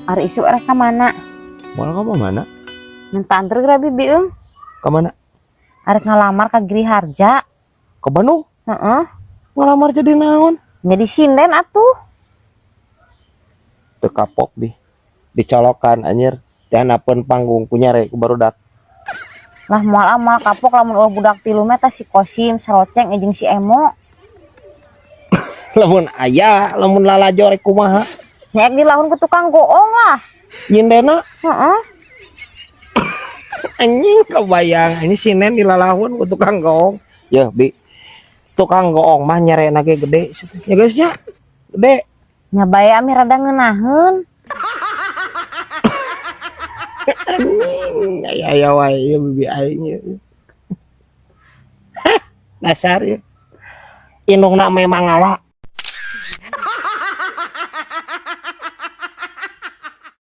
Ari isu erek ka mana? Moal ka mana? Minta antar geura bibi eung. Ka mana? Arek ngalamar ka Giri Harja. Ke Bandung? Heeh. Ngelamar jadi naon? Jadi sinden atuh. Teu kapok dicolokan anjir. Teh hanapeun panggung kunyare ku barudak. Lah moal amal kapok lamun eueuh budak tilu mah si Kosim, Saroceng jeung si Emo. Lamun aya, lamun lalajor kumaha? Nyaek di laun ke tukang goong lah. Nyindena Heeh. anjing kebayang ini sinen dilalahun ku tukang goong. Ya, tukang goong mah nyarena ge gede. Ya guys ya. Gede. Nya bae ami rada ngeunaheun. Anjing, aya wae ieu bibi aing ieu. Dasar ya. Indungna memang ngawa.